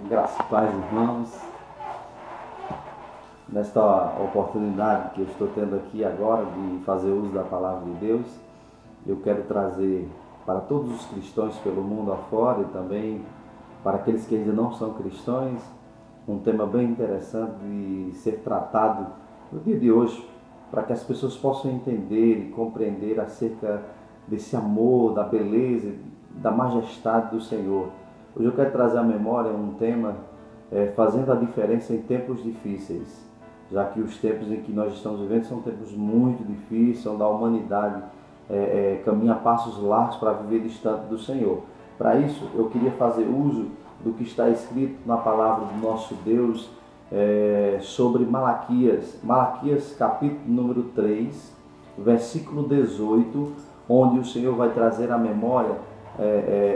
Graças e paz, irmãos. Nesta oportunidade que eu estou tendo aqui agora de fazer uso da palavra de Deus, eu quero trazer para todos os cristãos pelo mundo afora e também para aqueles que ainda não são cristãos, um tema bem interessante de ser tratado no dia de hoje, para que as pessoas possam entender e compreender acerca desse amor, da beleza, da majestade do Senhor. Hoje eu quero trazer à memória um tema fazendo a diferença em tempos difíceis, já que os tempos em que nós estamos vivendo são tempos muito difíceis, onde a humanidade caminha a passos largos para viver distante do Senhor. Para isso, eu queria fazer uso do que está escrito na palavra do nosso Deus sobre Malaquias. Malaquias, capítulo número 3, versículo 18, onde o Senhor vai trazer à memória,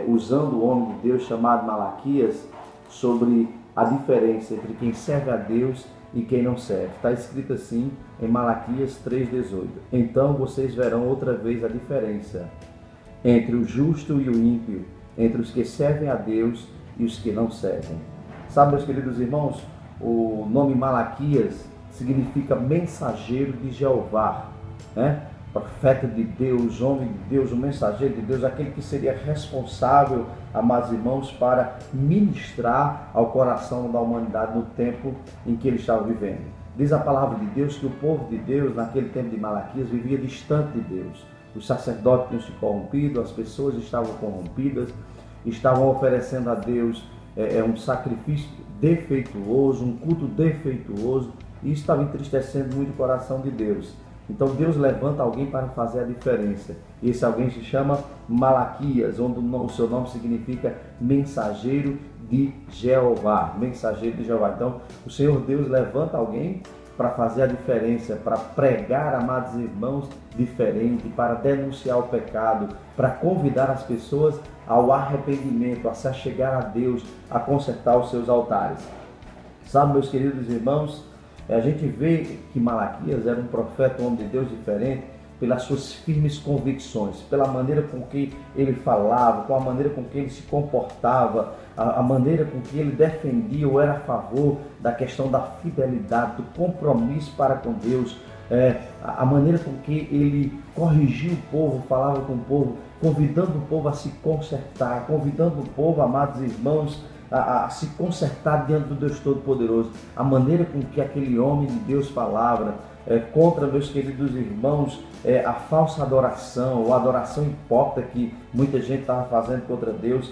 usando o homem de Deus chamado Malaquias, sobre a diferença entre quem serve a Deus e quem não serve. Está escrito assim em Malaquias 3,18: Então vocês verão outra vez a diferença entre o justo e o ímpio, entre os que servem a Deus e os que não servem. Sabe, meus queridos irmãos, o nome Malaquias significa mensageiro de Jeová, né? Profeta de Deus, homem de Deus, o mensageiro de Deus, aquele que seria responsável, amados irmãos, para ministrar ao coração da humanidade no tempo em que ele estava vivendo. Diz a palavra de Deus que o povo de Deus, naquele tempo de Malaquias, vivia distante de Deus. Os sacerdotes tinham se corrompido, as pessoas estavam corrompidas, estavam oferecendo a Deus um sacrifício defeituoso, um culto defeituoso, e isso estava entristecendo muito o coração de Deus. Então Deus levanta alguém para fazer a diferença. E esse alguém se chama Malaquias, onde o seu nome significa mensageiro de Jeová. Mensageiro de Jeová. Então o Senhor Deus levanta alguém para fazer a diferença, para pregar, amados irmãos, diferente, para denunciar o pecado, para convidar as pessoas ao arrependimento, a se achegar a Deus, a consertar os seus altares. Sabe, meus queridos irmãos, a gente vê que Malaquias era um profeta, um homem de Deus diferente, pelas suas firmes convicções, pela maneira com que ele falava, com a maneira com que ele se comportava, a maneira com que ele defendia ou era a favor da questão da fidelidade, do compromisso para com Deus, a maneira com que ele corrigia o povo, falava com o povo, convidando o povo a se consertar, convidando o povo, amados irmãos, a se consertar diante do Deus Todo-Poderoso. A maneira com que aquele homem de Deus falava contra, meus queridos irmãos, a falsa adoração, ou a adoração hipócrita que muita gente estava fazendo contra Deus,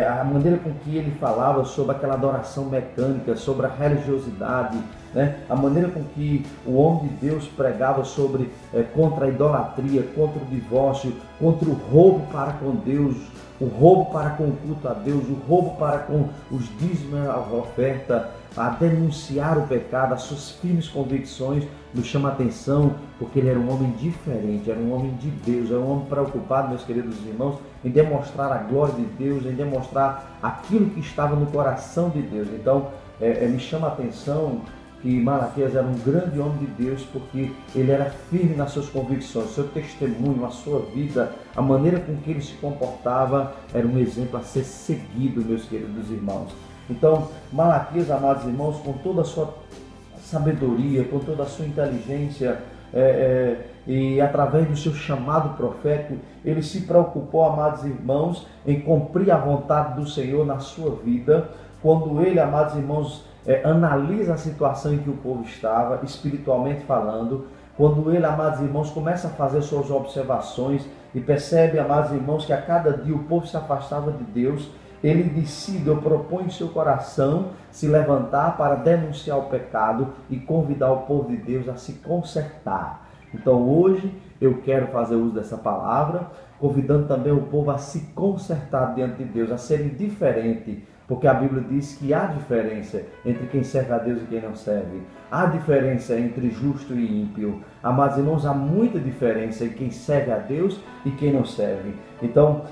a maneira com que ele falava sobre aquela adoração mecânica, sobre a religiosidade, né? A maneira com que o homem de Deus pregava sobre contra a idolatria, contra o divórcio, contra o roubo para com Deus, o roubo para com o culto a Deus, o roubo para com os dízimos, a oferta, a denunciar o pecado, as suas firmes convicções nos chama a atenção, porque ele era um homem diferente, era um homem de Deus, era um homem preocupado, meus queridos irmãos, em demonstrar a glória de Deus, em demonstrar aquilo que estava no coração de Deus. Então, me chama a atenção que Malaquias era um grande homem de Deus, porque ele era firme nas suas convicções, seu testemunho, a sua vida, a maneira com que ele se comportava era um exemplo a ser seguido, meus queridos irmãos. Então, Malaquias, amados irmãos, com toda a sua sabedoria, com toda a sua inteligência, e através do seu chamado profético, ele se preocupou, amados irmãos, em cumprir a vontade do Senhor na sua vida, quando ele, amados irmãos, analisa a situação em que o povo estava, espiritualmente falando, quando ele, amados irmãos, começa a fazer suas observações e percebe, amados irmãos, que a cada dia o povo se afastava de Deus, ele decide, ou propõe em seu coração, se levantar para denunciar o pecado e convidar o povo de Deus a se consertar. Então hoje eu quero fazer uso dessa palavra, convidando também o povo a se consertar diante de Deus, a serem diferentes, porque a Bíblia diz que há diferença entre quem serve a Deus e quem não serve. Há diferença entre justo e ímpio. Amados irmãos, há muita diferença entre quem serve a Deus e quem não serve. Então,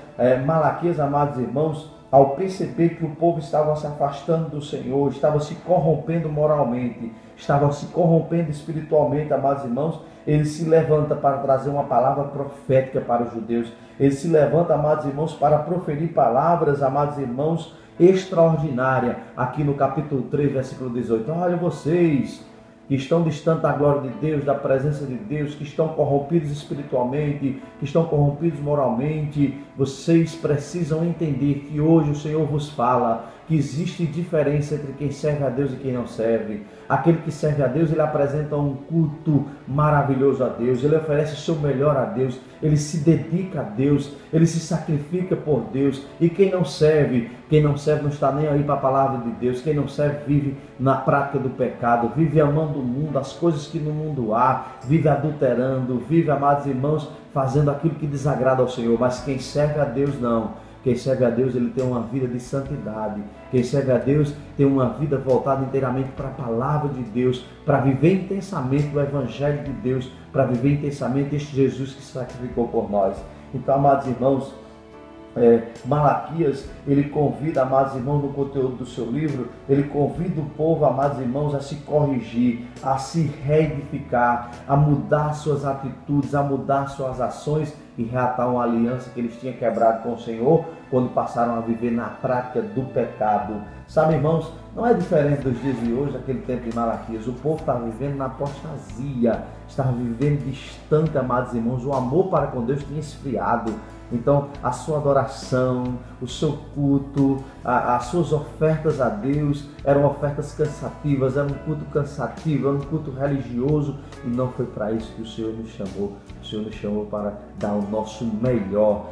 Malaquias, amados irmãos, ao perceber que o povo estava se afastando do Senhor, estava se corrompendo moralmente, estava se corrompendo espiritualmente, amados irmãos, ele se levanta para trazer uma palavra profética para os judeus. Ele se levanta, amados irmãos, para proferir palavras, amados irmãos, extraordinária, aqui no capítulo 3, versículo 18. Olha, vocês que estão distantes da glória de Deus, da presença de Deus, que estão corrompidos espiritualmente, que estão corrompidos moralmente, vocês precisam entender que hoje o Senhor vos fala que existe diferença entre quem serve a Deus e quem não serve. Aquele que serve a Deus, ele apresenta um culto maravilhoso a Deus, ele oferece o seu melhor a Deus, ele se dedica a Deus, ele se sacrifica por Deus. E quem não serve não está nem aí para a palavra de Deus. Quem não serve vive na prática do pecado, vive amando o mundo, as coisas que no mundo há, vive adulterando, vive, amados irmãos, fazendo aquilo que desagrada ao Senhor. Mas quem serve a Deus não. Quem serve a Deus, ele tem uma vida de santidade. Quem serve a Deus tem uma vida voltada inteiramente para a palavra de Deus, para viver intensamente o Evangelho de Deus, para viver intensamente este Jesus que se sacrificou por nós. Então, amados irmãos, Malaquias, ele convida, amados irmãos, no conteúdo do seu livro, ele convida o povo, amados irmãos, a se corrigir, a se reedificar, a mudar suas atitudes, a mudar suas ações e reatar uma aliança que eles tinham quebrado com o Senhor quando passaram a viver na prática do pecado. Sabe, irmãos, não é diferente dos dias de hoje, daquele tempo de Malaquias. O povo estava vivendo na apostasia, estava vivendo distante, amados irmãos. O amor para com Deus tinha esfriado. Então, a sua adoração, o seu culto, as suas ofertas a Deus eram ofertas cansativas, era um culto cansativo, era um culto religioso, e não foi para isso que o Senhor nos chamou. O Senhor nos chamou para dar o nosso melhor,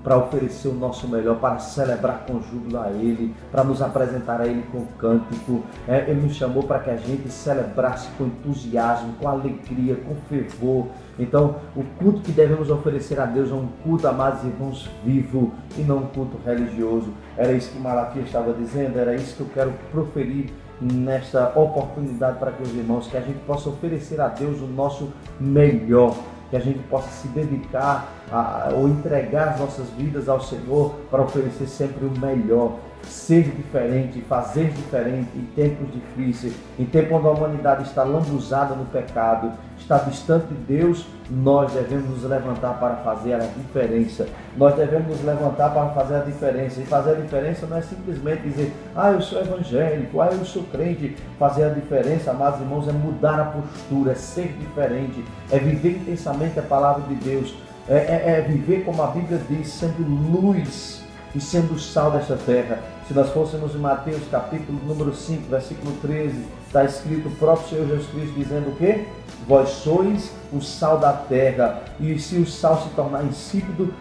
para oferecer o nosso melhor, para celebrar com júbilo a Ele, para nos apresentar a Ele com cântico. Ele nos chamou para que a gente celebrasse com entusiasmo, com alegria, com fervor. Então, o culto que devemos oferecer a Deus é um culto, amados irmãos, vivo e não um culto religioso. Era isso que Malaquias estava dizendo, era isso que eu quero proferir nesta oportunidade para que os irmãos, que a gente possa oferecer a Deus o nosso melhor, que a gente possa se dedicar ou entregar as nossas vidas ao Senhor para oferecer sempre o melhor, ser diferente, fazer diferente em tempos difíceis, em tempo onde a humanidade está lambuzada no pecado, está distante de Deus. Nós devemos nos levantar para fazer a diferença. Nós devemos nos levantar para fazer a diferença. E fazer a diferença não é simplesmente dizer, eu sou evangélico, eu sou crente. Fazer a diferença, amados irmãos, é mudar a postura, é ser diferente, é viver intensamente a palavra de Deus, é viver como a Bíblia diz, sendo luz e sendo sal desta terra. Se nós fôssemos em Mateus capítulo número 5, versículo 13, está escrito o próprio Senhor Jesus Cristo dizendo o quê? Vós sois o sal da terra, e se o sal se tornar insípido,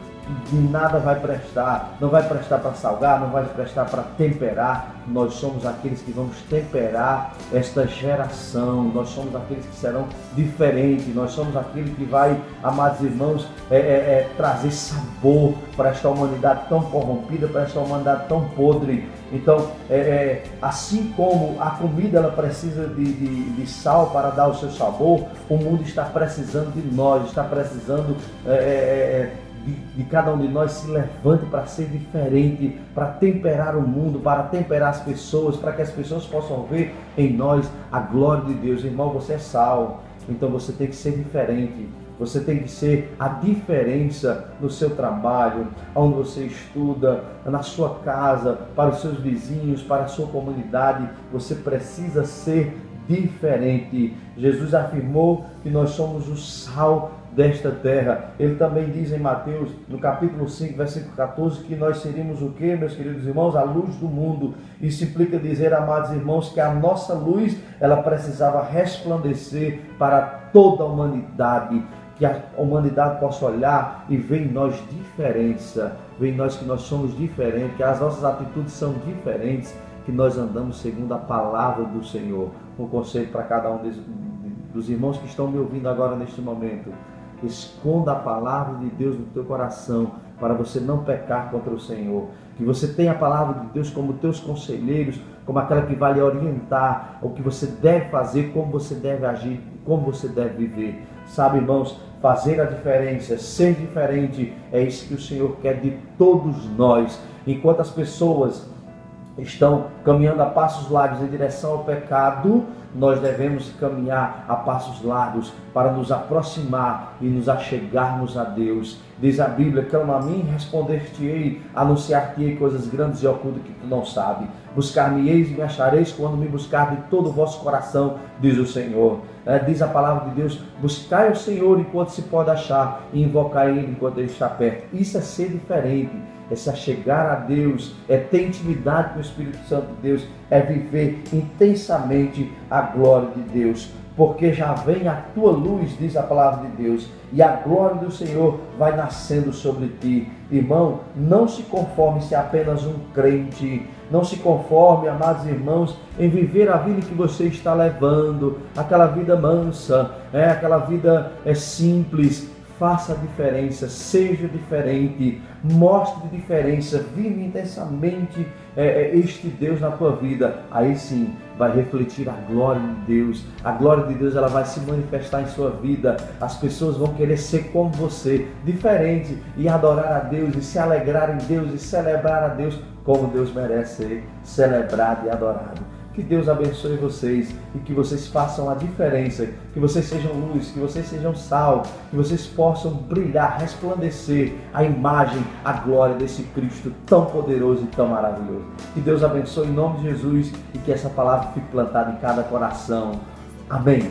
de nada vai prestar. Não vai prestar para salgar, não vai prestar para temperar. Nós somos aqueles que vamos temperar esta geração. Nós somos aqueles que serão diferentes. Nós somos aquele que vai, amados irmãos, trazer sabor para esta humanidade tão corrompida, para esta humanidade tão podre. Então, assim como a comida ela precisa de sal para dar o seu sabor, o mundo está precisando de nós, está precisando de cada um de nós se levante para ser diferente, para temperar o mundo, para temperar as pessoas, para que as pessoas possam ver em nós a glória de Deus. Irmão, você é sal, então você tem que ser diferente. Você tem que ser a diferença no seu trabalho, onde você estuda, na sua casa, para os seus vizinhos, para a sua comunidade. Você precisa ser diferente. Jesus afirmou que nós somos o sal desta terra. Ele também diz em Mateus, no capítulo 5, versículo 14, que nós seríamos o quê, meus queridos irmãos? A luz do mundo. Isso implica dizer, amados irmãos, que a nossa luz, ela precisava resplandecer para toda a humanidade, que a humanidade possa olhar e ver em nós diferença, ver em nós que nós somos diferentes, que as nossas atitudes são diferentes, que nós andamos segundo a palavra do Senhor. Um conselho para cada um dos irmãos que estão me ouvindo agora neste momento: esconda a palavra de Deus no teu coração, para você não pecar contra o Senhor. Que você tenha a palavra de Deus como teus conselheiros, como aquela que vai lhe orientar o que você deve fazer, como você deve agir, como você deve viver. Sabe, irmãos, fazer a diferença, ser diferente, é isso que o Senhor quer de todos nós. Enquanto as pessoas estão caminhando a passos largos em direção ao pecado, nós devemos caminhar a passos largos para nos aproximar e nos achegarmos a Deus. Diz a Bíblia: clama a mim, responder-te-ei, anunciar-te-ei coisas grandes e ocultas que tu não sabes. Buscar-me-eis e me achareis quando me buscar de todo o vosso coração, diz o Senhor. Diz a palavra de Deus: buscai o Senhor enquanto se pode achar e invocai Ele enquanto Ele está perto. Isso é ser diferente, é se achegar a Deus, é ter intimidade com o Espírito Santo de Deus, é viver intensamente a glória de Deus. Porque já vem a tua luz, diz a palavra de Deus, e a glória do Senhor vai nascendo sobre ti. Irmão, não se conforme se é apenas um crente, não se conforme, amados irmãos, em viver a vida que você está levando, aquela vida mansa, aquela vida simples. Faça a diferença, seja diferente, mostre diferença, vive intensamente este Deus na tua vida. Aí sim vai refletir a glória de Deus. A glória de Deus, ela vai se manifestar em sua vida. As pessoas vão querer ser como você, diferente, e adorar a Deus, e se alegrar em Deus, e celebrar a Deus como Deus merece ser celebrado e adorado. Que Deus abençoe vocês e que vocês façam a diferença, que vocês sejam luz, que vocês sejam sal, que vocês possam brilhar, resplandecer a imagem, a glória desse Cristo tão poderoso e tão maravilhoso. Que Deus abençoe em nome de Jesus e que essa palavra fique plantada em cada coração. Amém.